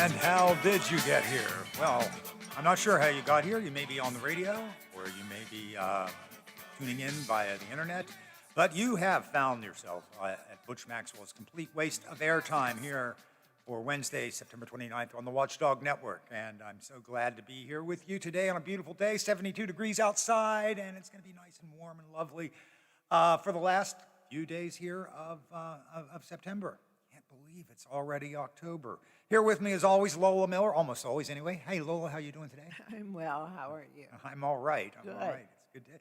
And how did you get here? Well, I'm not sure how you got here. You may be on the radio, or you may be tuning in via the internet, but you have found yourself at Butch Maxwell's Complete Waste of Airtime here for Wednesday, September 29th on the Watchdog Network. And I'm so glad to be here with you today on a beautiful day, 72 degrees outside, and it's going to be nice and warm and lovely for the last few days here of September. Can't believe it's already October. Here with me, as always, Lola Miller, almost always anyway. Hey, Lola, how you doing today? I'm well. How are you? I'm all right. Good. All right. It's a good day.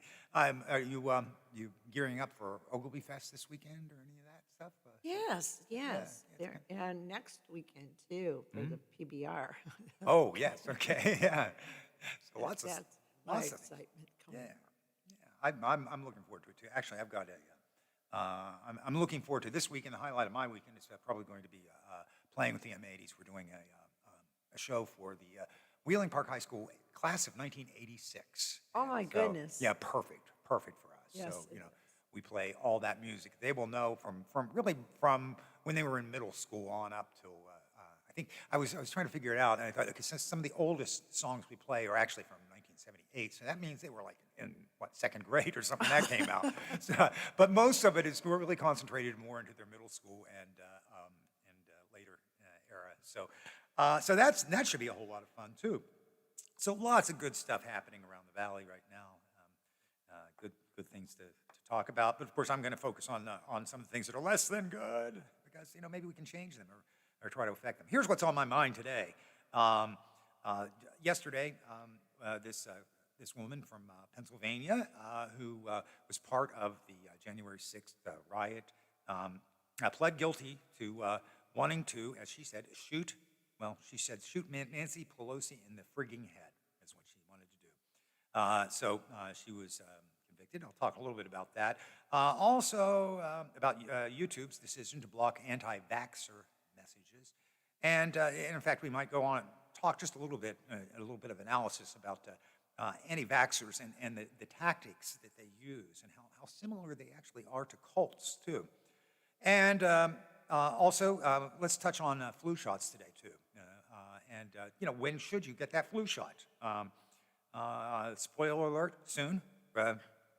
Are you gearing up for Ogilvy Fest this weekend or any of that stuff? Yes. Yeah, And next weekend, too, for the PBR. Oh, yes. Okay. Yeah. So That's my excitement coming up. I'm looking forward to it too. Actually, I've got I'm looking forward to this weekend. The highlight of my weekend is probably going to be playing with the M80s. We're doing a show for the Wheeling Park High School class of 1986. Oh, my goodness. Yeah, perfect for us. Yes, So we play all that music. They will know from when they were in middle school on up till I think I was trying to figure it out, and I thought, okay, since some of the oldest songs we play are actually from 1978, so that means they were like in second grade or something that came out. So, but most of it is really concentrated more into their middle school and later era. So that should be a whole lot of fun too. So lots of good stuff happening around the valley right now. Good things to talk about. But of course, I'm going to focus on some of the things that are less than good because maybe we can change them or try to affect them. Here's what's on my mind today. Yesterday, this woman from Pennsylvania who was part of the January 6th riot pled guilty to wanting to, as she said, shoot Nancy Pelosi in the frigging head, is what she wanted to do. So she was convicted. I'll talk a little bit about that. Also about YouTube's decision to block anti-vaxxer messages. And in fact, we might go on and talk just a little bit of analysis about anti-vaxxers and the tactics that they use and how similar they actually are to cults, too. And also, let's touch on flu shots today, too. When should you get that flu shot? Spoiler alert, soon.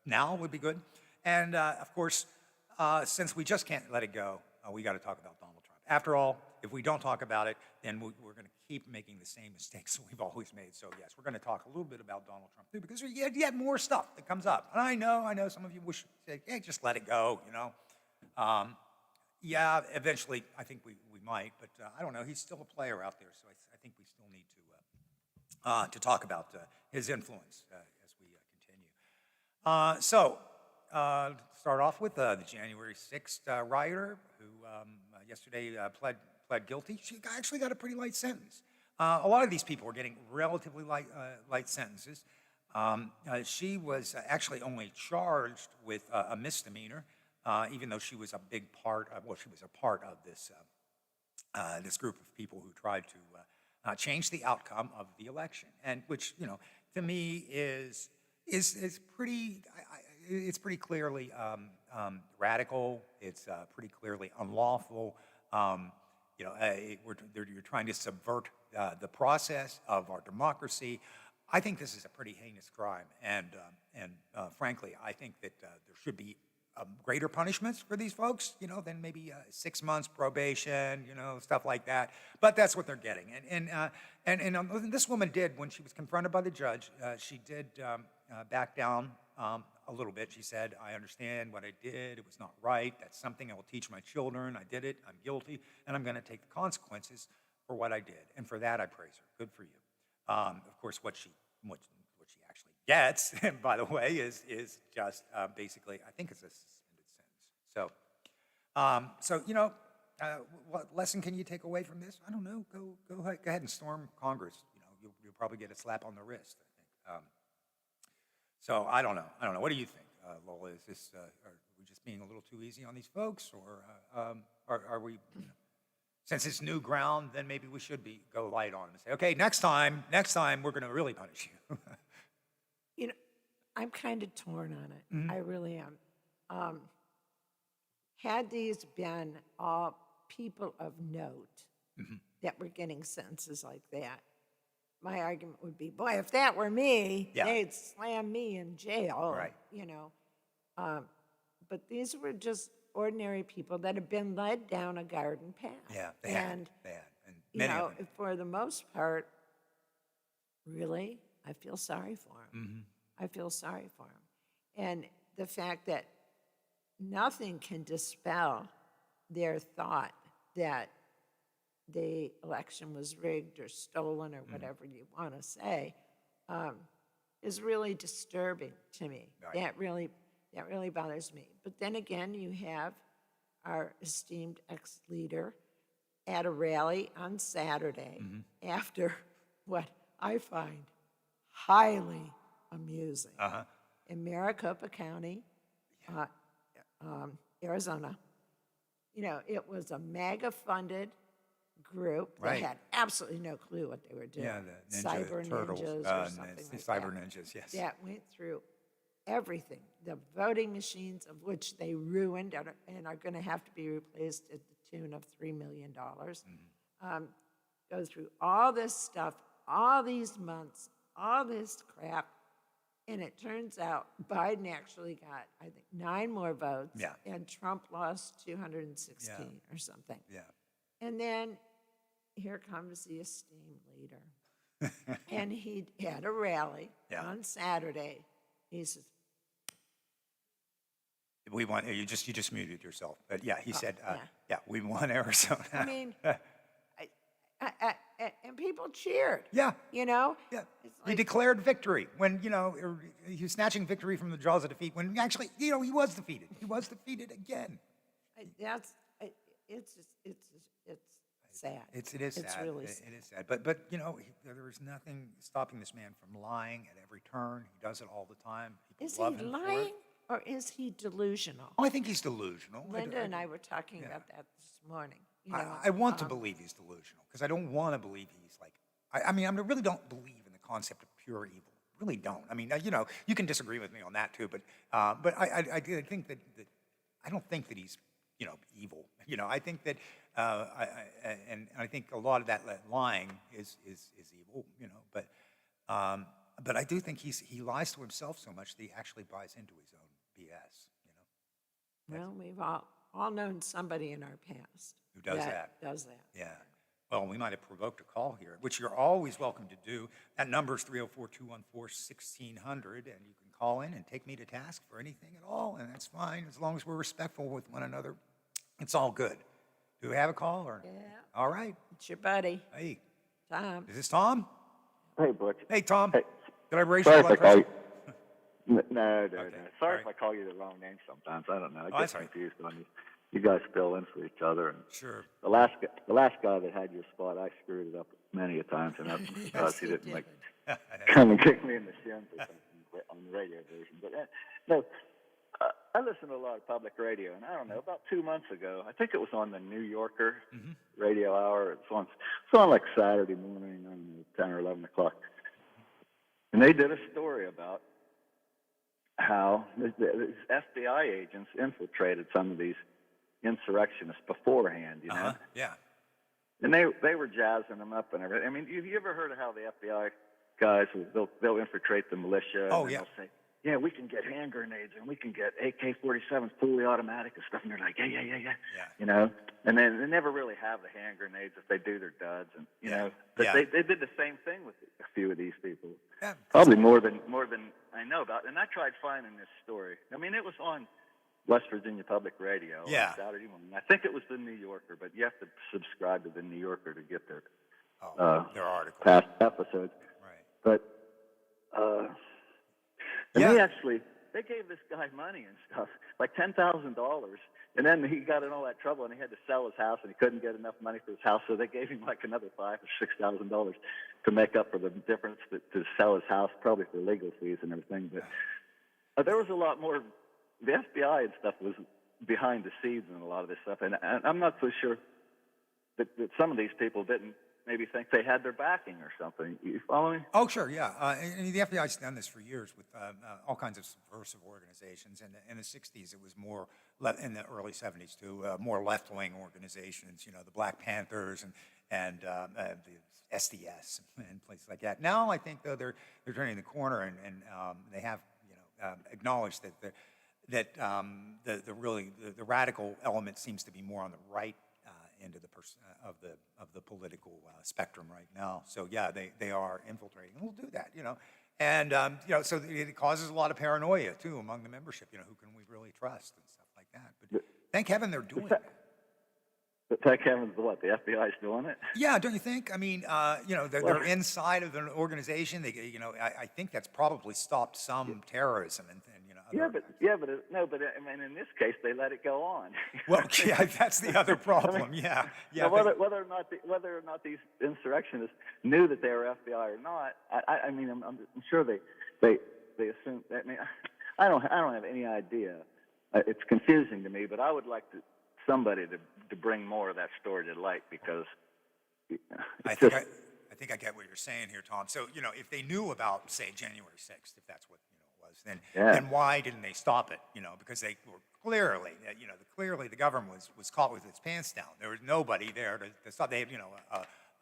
Now would be good. And, of course, since we just can't let it go, we got to talk about Donald Trump. After all, if we don't talk about it, then we're going to keep making the same mistakes we've always made. So, yes, we're going to talk a little bit about Donald Trump, too, because there's yet more stuff that comes up. And I know some of you wish, hey, just let it go, Yeah, eventually, I think we might, but I don't know. He's still a player out there, so I think we still need to talk about his influence as we continue. Start off with the January 6th rioter who yesterday pled guilty. She actually got a pretty light sentence. A lot of these people were getting relatively light sentences. She was actually only charged with a misdemeanor, even though she was a big part of, she was a part of this group of people who tried to change the outcome of the election, and which, to me is pretty, it's pretty clearly radical. It's pretty clearly unlawful. You're trying to subvert the process of our democracy. I think this is a pretty heinous crime, and frankly, I think that there should be greater punishments for these folks, than maybe 6 months probation, stuff like that. But that's what they're getting. And this woman did, when she was confronted by the judge, she did back down a little bit. She said, I understand what I did. It was not right. That's something I will teach my children. I did it. I'm guilty. And I'm going to take the consequences for what I did. And for that, I praise her. Good for you. Of course, what she actually gets, by the way, is just basically, I think it's a suspended sentence. So what lesson can you take away from this? I don't know. Go ahead and storm Congress. You'll probably get a slap on the wrist, I think. So I don't know. What do you think, Lola? Is this are we just being a little too easy on these folks, or are we? Since it's new ground, then maybe we should go light on them and say, okay, next time we're going to really punish you. I'm kind of torn on it. Mm-hmm. I really am. Had these been all people of note, Mm-hmm. that were getting sentences like that. My argument would be, boy, if that were me, Yeah. they'd slam me in jail. Right. You know, but these were just ordinary people that had been led down a garden path. Yeah, they and had. And you many know, of them. for the most part, really, I feel sorry for him. I feel sorry for him. And the fact that nothing can dispel their thought that the election was rigged or stolen or whatever you want to say is really disturbing to me. Right. That really bothers me. But then again, you have our esteemed ex-leader at a rally on Saturday after what I find highly amusing. In Maricopa County, Arizona. You know, it was a MAGA-funded group that Right. had absolutely no clue what they were doing. Yeah, the Ninja Cyber Turtles, ninjas or something the like Cyber that. Ninjas, yes. That went through everything. The voting machines, of which they ruined and are going to have to be replaced at the tune of $3 million. Go through all this stuff, all these months, all this crap, and it turns out Biden actually got, I think, 9 more votes, Yeah. and Trump lost 216 or something. Yeah. And then here comes the esteemed leader. And he had a rally on Saturday. He says, We want you just muted yourself, but yeah, he said, yeah. we won Arizona. I mean, and people cheered. Yeah. You know? Yeah, It's he like, declared victory when he was snatching victory from the jaws of defeat. When actually, he was defeated. He was defeated again. it's sad. It is It's sad. really It sad. is sad. But there is nothing stopping this man from lying at every turn. He does it all the time. People Is he love him for it. lying or is he delusional? Oh, I think he's delusional. Linda and I were talking about that this morning. You know, I want to believe he's delusional because I don't want to believe he's like. I mean, I really don't believe in the concept of pure evil. Really don't. I mean, you can disagree with me on that too, but I think that I don't think that he's evil. I think that and I think a lot of that lying is evil. But I do think he lies to himself so much that he actually buys into his own BS. well, we've all known somebody in our past Who does that? Does that. Yeah. Well, we might have provoked a call here, which you're always welcome to do. That number is 304-214-1600, and you can call in and take me to task for anything at all, and that's fine as long as we're respectful with one another. It's all good. Do we have a call? Or? Yeah. All right. It's your buddy, Hey, Tom. is this Tom? Hey, Butch. Hey, Tom. Hey. Did I raise Sorry your if I blood call you. pressure? No. Okay. Sorry All right. if I call you the wrong name sometimes. I don't know. I Oh, that's get all right. confused on you. You guys fill in for each other. And Sure. the last guy that had your spot, I screwed it up many a time, and I'm surprised he didn't like come and kick me in the shins or something on the radio version. But no, I listen to a lot of public radio, and I don't know. About 2 months ago, I think it was on the New Yorker radio hour. It's on like Saturday morning, I don't know, 10 or 11 o'clock. And they did a story about how these FBI agents infiltrated some of these insurrectionists beforehand, Yeah. And they were jazzing them up and everything. I mean, have you ever heard of how the FBI guys they'll infiltrate the militia? Oh, and yeah. They'll say, yeah, we can get hand grenades and we can get AK-47s, fully automatic and stuff. And they're like, yeah. And then they never really have the hand grenades if they do their duds, and But they did the same thing with a few of these people. Yeah. Probably more than I know about. And I tried finding this story. I mean, it was on West Virginia Public Radio on Saturday morning. I think it was the New Yorker, but you have to subscribe to the New Yorker to get their articles. past episodes. Right. But they gave this guy money and stuff, like $10,000, and then he got in all that trouble and he had to sell his house and he couldn't get enough money for his house, so they gave him like another $5,000 or $6,000 to make up for the difference to sell his house, probably for legal fees and everything. But there was a lot more. The FBI and stuff was behind the scenes in a lot of this stuff, and I'm not so sure that some of these people didn't maybe think they had their backing or something. You follow me? Oh, sure, yeah. And the FBI's done this for years with all kinds of subversive organizations. In the 60s, it was in the early 70s too, more left-wing organizations, the Black Panthers the SDS and places like that. Now I think though they're turning the corner and they have acknowledged that the radical element seems to be more on the right end of the political spectrum right now. So yeah, they are infiltrating, and we'll do that, and so it causes a lot of paranoia too among the membership. Who can we really trust and stuff like that? But thank heaven they're doing it. But thank heavens, what, the FBI's doing it? Yeah, don't you think? I mean, they're inside of an organization. They, I think that's probably stopped some terrorism and other. But I mean, in this case, they let it go on. Well, yeah, that's the other problem. I mean, yeah. Now, whether or not these insurrectionists knew that they were FBI or not, I mean, I'm sure they assume. I mean, I don't have any idea. It's confusing to me, but I would like somebody to bring more of that story to light, because I think I get what you're saying here, Tom. So, if they knew about, say, January 6th, if that's what it was, then why didn't they stop it? Because they were clearly, clearly the government was caught with its pants down. There was nobody there to stop. They had,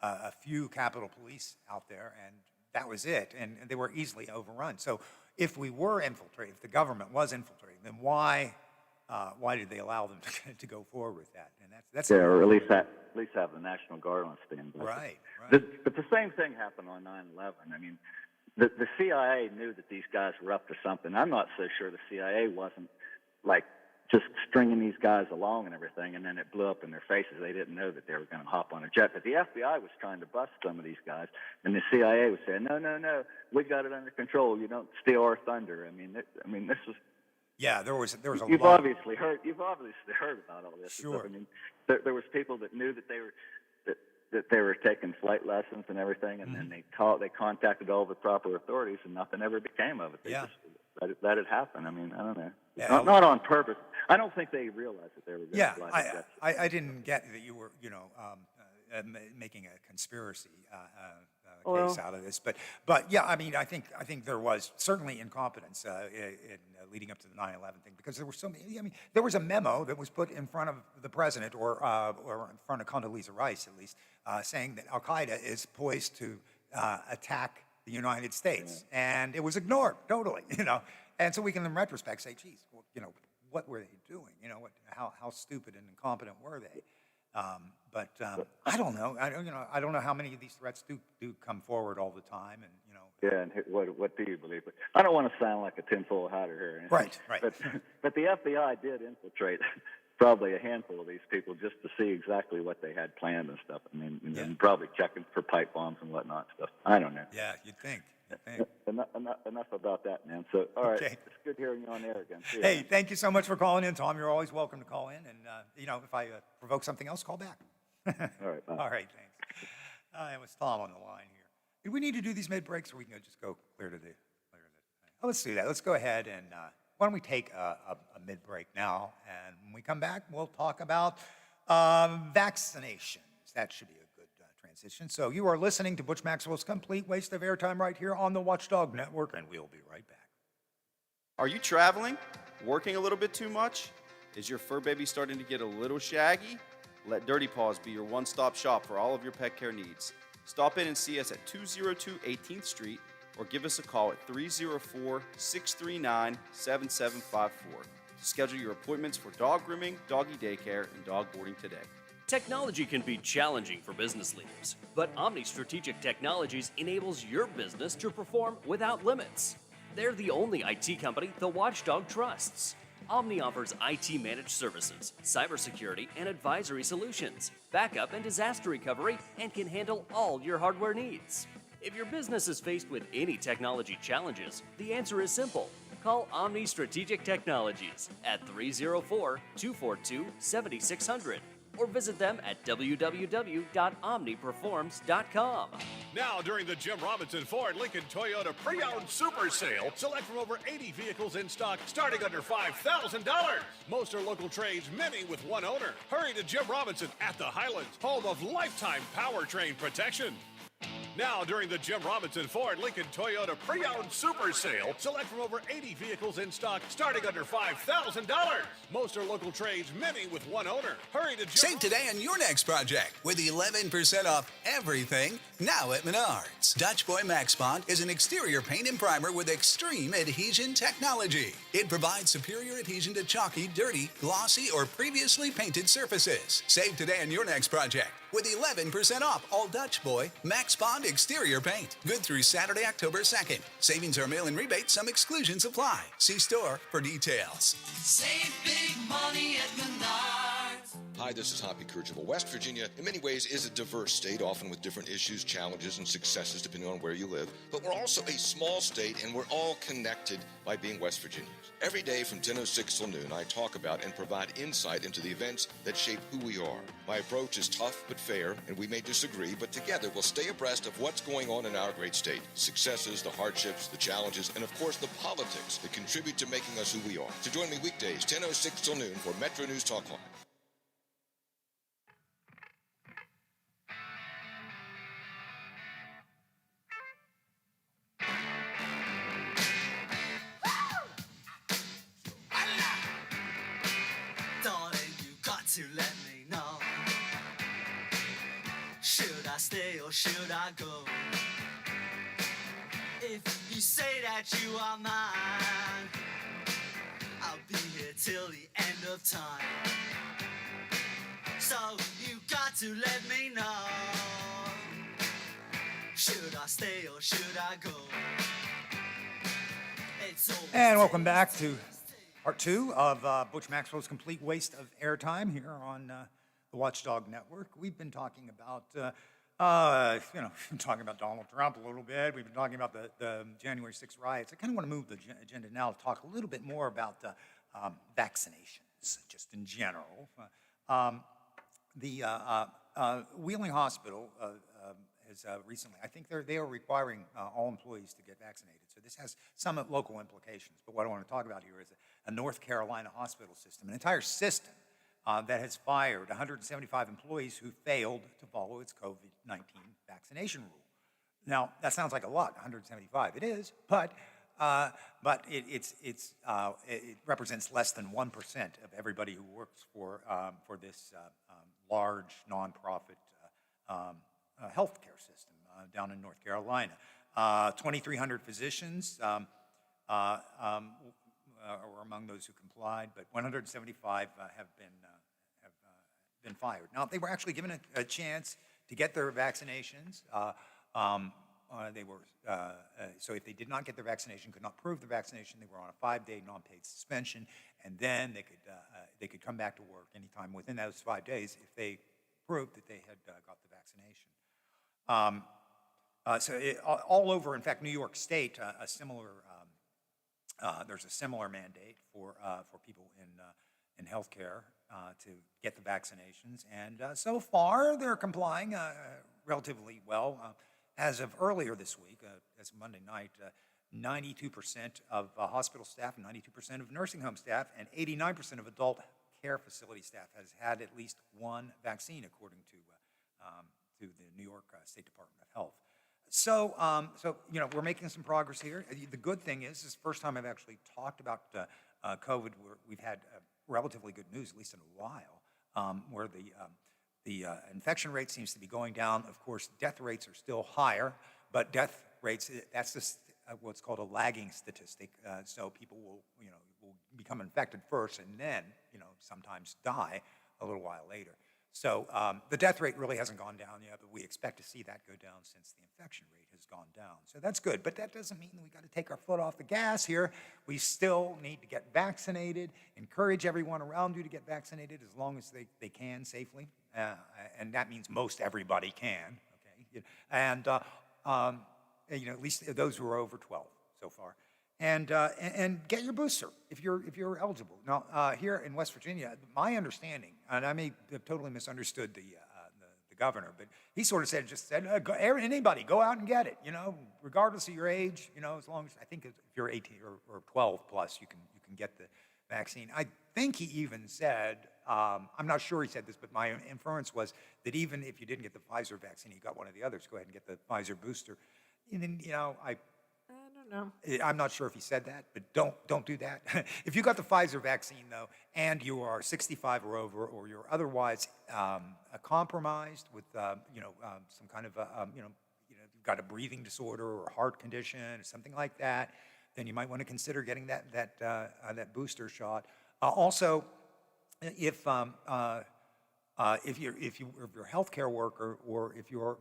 a few Capitol Police out there, and that was it. And they were easily overrun. So if we were infiltrated, if the government was infiltrating, then why did they allow them to go forward with that? And that's or at least have the National Guard on standby. Right. But the same thing happened on 9/11. I mean, the CIA knew that these guys were up to something. I'm not so sure the CIA wasn't like just stringing these guys along and everything, and then it blew up in their faces. They didn't know that they were going to hop on a jet. But the FBI was trying to bust some of these guys, and the CIA was saying, no, we got it under control. You don't steal our thunder. I mean, this was. Yeah, there was a You've lot. obviously heard about all this. Sure. Stuff. I mean, there was people that knew that they were taking flight lessons and everything, and then they contacted all the proper authorities, and nothing ever became of it. They just let it happen. I mean, I don't know. Yeah. Not on purpose. I don't think they realized that they were going to fly the jets. I didn't get that you were, making a conspiracy case out of this, but yeah, I mean, I think there was certainly incompetence in leading up to the 9/11 thing, because there were so many. I mean, there was a memo that was put in front of the president, or in front of Condoleezza Rice, at least, saying that Al Qaeda is poised to attack the United States, and it was ignored totally, And so we can, in retrospect, say, geez, well, what were they doing? How stupid and incompetent were they? But I don't know. I don't know how many of these threats do come forward all the time, and Yeah, and what do you believe? But I don't want to sound like a tinfoil hatter here. Right. But the FBI did infiltrate probably a handful of these people just to see exactly what they had planned and stuff. I mean, and probably checking for pipe bombs and whatnot and stuff. I don't know. Yeah, you'd think. Enough about that, man. So, all right, Okay. It's good hearing you on air again. See you, Hey, man. thank you so much for calling in, Tom. You're always welcome to call in, and if I provoke something else, call back. All right, bye. All right, thanks. It was Tom on the line here. Do we need to do these mid breaks, or we can just go clear to the? Oh, let's do that. Let's go ahead and why don't we take a mid break now, and when we come back, we'll talk about vaccinations. That should be a good transition. So you are listening to Butch Maxwell's Complete Waste of Airtime right here on the Watchdog Network, and we'll be right back. Are you traveling? Working a little bit too much? Is your fur baby starting to get a little shaggy? Let Dirty Paws be your one-stop shop for all of your pet care needs. Stop in and see us at 202 18th Street, or give us a call at 304-639-7754 to schedule your appointments for dog grooming, doggy daycare, and dog boarding today. Technology can be challenging for business leaders, but Omni Strategic Technologies enables your business to perform without limits. They're the only IT company the Watchdog trusts. Omni offers IT managed services, cybersecurity and advisory solutions, backup and disaster recovery, and can handle all your hardware needs. If your business is faced with any technology challenges, the answer is simple. Call Omni Strategic Technologies at 304-242-7600 or visit them at www.omniperforms.com. Now, during the Jim Robinson Ford Lincoln Toyota Pre-Owned Super Sale, select from over 80 vehicles in stock starting under $5,000. Most are local trades, many with one owner. Hurry to Jim Robinson at the Highlands, home of lifetime powertrain protection. Now, during the Jim Robinson Ford Lincoln Toyota Pre-Owned Super Sale, select from over 80 vehicles in stock starting under $5,000. Most are local trades, many with one owner. Hurry to Jim Save today on your next project with 11% off everything now at Menards. Dutch Boy Max Bond is an exterior paint and primer with extreme adhesion technology. It provides superior adhesion to chalky, dirty, glossy, or previously painted surfaces. Save today on your next project with 11% off all Dutch Boy Max Bond exterior paint. Good through Saturday, October 2nd. Savings are mail-in rebates. Some exclusions apply. See store for details. Save big money at Menards. Hi, this is Hoppy Kercheval. West Virginia, in many ways, is a diverse state, often with different issues, challenges, and successes depending on where you live. But we're also a small state, and we're all connected by being West Virginians. Every day from 10:06 till noon, I talk about and provide insight into the events that shape who we are. My approach is tough but fair, and we may disagree, but together we'll stay abreast of what's going on in our great state. Successes, the hardships, the challenges, and of course the politics that contribute to making us who we are. So join me weekdays, 10:06 till noon for Metro News Talk Live. Darling, you got to let me know. Should I stay or should I go? If you say that you are mine, I'll be here till the end of time. So you got to let me know. Should I stay or should I go? And welcome back to part two of Butch Maxwell's Complete Waste of Airtime here on the Watchdog Network. We've been talking about, talking about Donald Trump a little bit. We've been talking about the January 6th riots. I kind of want to move the agenda now to talk a little bit more about vaccinations, just in general. The Wheeling Hospital has recently, I think they are requiring all employees to get vaccinated. So this has some local implications. But what I want to talk about here is a North Carolina hospital system, an entire system that has fired 175 employees who failed to follow its COVID-19 vaccination rule. Now, that sounds like a lot, 175. It is, but it represents less than 1% of everybody who works for this large nonprofit healthcare system down in North Carolina. 2,300 physicians were among those who complied, but 175 have been fired. Now, they were actually given a chance to get their vaccinations. So if they did not get their vaccination, could not prove the vaccination, they were on a 5-day non-paid suspension, and then they could come back to work anytime within those 5 days if they proved that they had got the vaccination. All over, in fact, New York State, there's a similar mandate for people in healthcare to get the vaccinations, and so far they're complying relatively well. As of earlier this week, as of Monday night, 92% of hospital staff, 92% of nursing home staff, and 89% of adult care facility staff has had at least one vaccine, according to the New York State Department of Health. So we're making some progress here. The good thing is, this is the first time I've actually talked about COVID where we've had relatively good news, at least in a while, where the infection rate seems to be going down. Of course, death rates are still higher, but death rates, that's just what's called a lagging statistic. So people will become infected first and then, sometimes die a little while later. So the death rate really hasn't gone down yet, but we expect to see that go down since the infection rate has gone down. So that's good, but that doesn't mean that we got to take our foot off the gas here. We still need to get vaccinated, encourage everyone around you to get vaccinated as long as they can safely, and that means most everybody can, okay? And, at least those who are over 12 so far. And get your booster if you're eligible. Now, here in West Virginia, my understanding, and I may have totally misunderstood the governor, but he sort of said, anybody go out and get it, regardless of your age, as long as, I think if you're 18 or 12 plus, you can get the vaccine. I think he even said, I'm not sure he said this, but my inference was that even if you didn't get the Pfizer vaccine, you got one of the others, go ahead and get the Pfizer booster. And then, I don't know. I'm not sure if he said that, but don't do that. If you got the Pfizer vaccine though, and you are 65 or over, or you're otherwise compromised with some kind of you've got a breathing disorder or a heart condition or something like that, then you might want to consider getting that booster shot. Also, if you're a healthcare worker, or if you're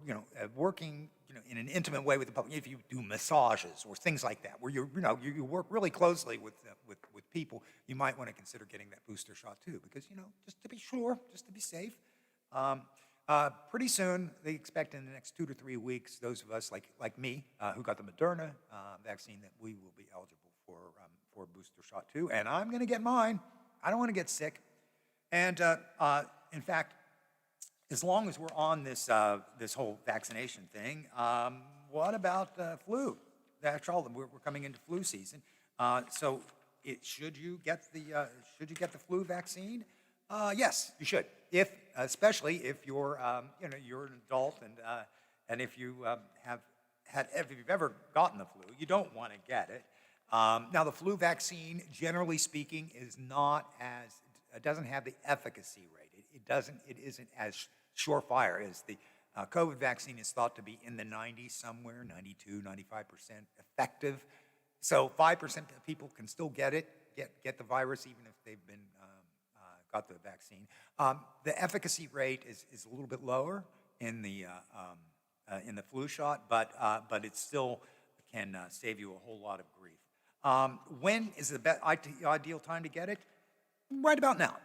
working in an intimate way with the public, if you do massages or things like that, where you work really closely with people, you might want to consider getting that booster shot too, because just to be sure, just to be safe. Pretty soon, they expect in the next 2 to 3 weeks, those of us like me who got the Moderna vaccine, that we will be eligible for a booster shot too, and I'm going to get mine. I don't want to get sick. And in fact, as long as we're on this whole vaccination thing, what about flu? After all, we're coming into flu season. So, should you get the flu vaccine? Yes, you should. Especially if you're you're an adult, and if you if you've ever gotten the flu, you don't want to get it. Now, the flu vaccine, generally speaking, doesn't have the efficacy rate. It isn't as surefire as the COVID vaccine is thought to be in the 90s somewhere, 92, 95% effective. So 5% of people can still get the virus even if they've been got the vaccine. The efficacy rate is a little bit lower in the flu shot, but it still can save you a whole lot of grief. When is the ideal time to get it? Right about now.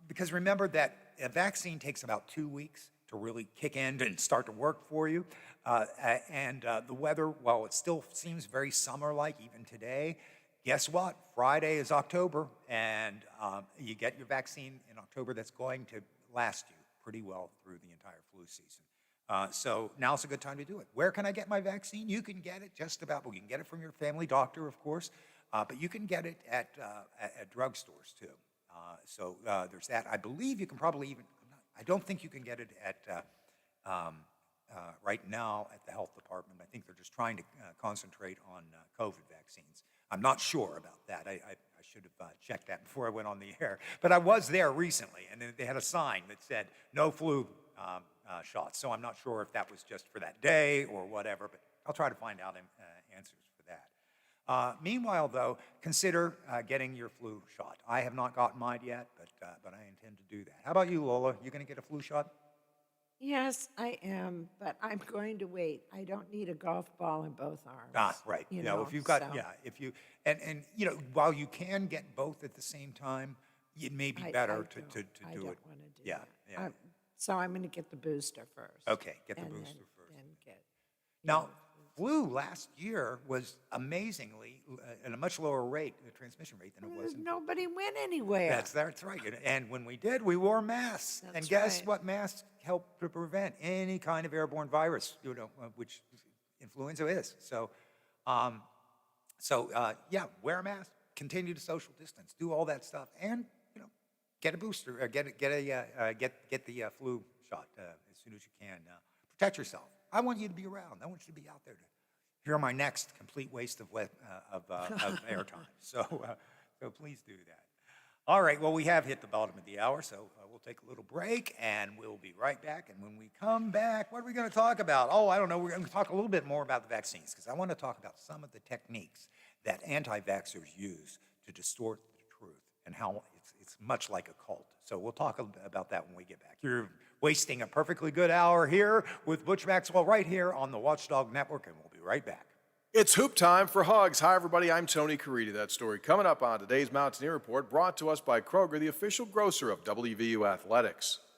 Because remember that a vaccine takes about 2 weeks to really kick in and start to work for you. And the weather, while it still seems very summer-like even today, guess what? Friday is October, and you get your vaccine in October that's going to last you pretty well through the entire flu season. So now's a good time to do it. Where can I get my vaccine? You can get it just about, well, you can get it from your family doctor, of course, but you can get it at drugstores too. So there's that. I believe you can probably even, I don't think you can get it at right now at the health department. I think they're just trying to concentrate on COVID vaccines. I'm not sure about that. I should have checked that before I went on the air. But I was there recently, and they had a sign that said, no flu shots. So I'm not sure if that was just for that day or whatever, but I'll try to find out answers for that. Meanwhile, though, consider getting your flu shot. I have not gotten mine yet, but I intend to do that. How about you, Lola? You going to get a flu shot? Yes, I am, but I'm going to wait. I don't need a golf ball in both arms. Right. If you've so. got, if you, and while you can get both at the same time, it may be better to do it. I don't want to do Yeah, that. yeah. So I'm going to get the booster first. Okay, get the and booster then- first. Then get, Now, flu last year was amazingly at a much lower rate, the transmission rate, than it was in. nobody went anywhere. That's right. And when we did, we wore masks. And That's guess right. what masks help to prevent any kind of airborne virus, which influenza is. So, yeah, wear a mask, continue to social distance, do all that stuff, and get a booster, or get the flu shot as soon as you can. Protect yourself. I want you to be around. I want you to be out there to hear my next complete waste of airtime. So please do that. All right, well, we have hit the bottom of the hour, so we'll take a little break, and we'll be right back. And when we come back, what are we going to talk about? Oh, I don't know. We're going to talk a little bit more about the vaccines, because I want to talk about some of the techniques that anti-vaxxers use to distort the truth, and how it's much like a cult. So we'll talk about that when we get back. You're wasting a perfectly good hour here with Butch Maxwell right here on the Watchdog Network, and we'll be right back. It's hoop time for Hugs. Hi, everybody. I'm Tony Caridi. That story coming up on today's Mountaineer Report, brought to us by Kroger, the official grocer of WVU Athletics.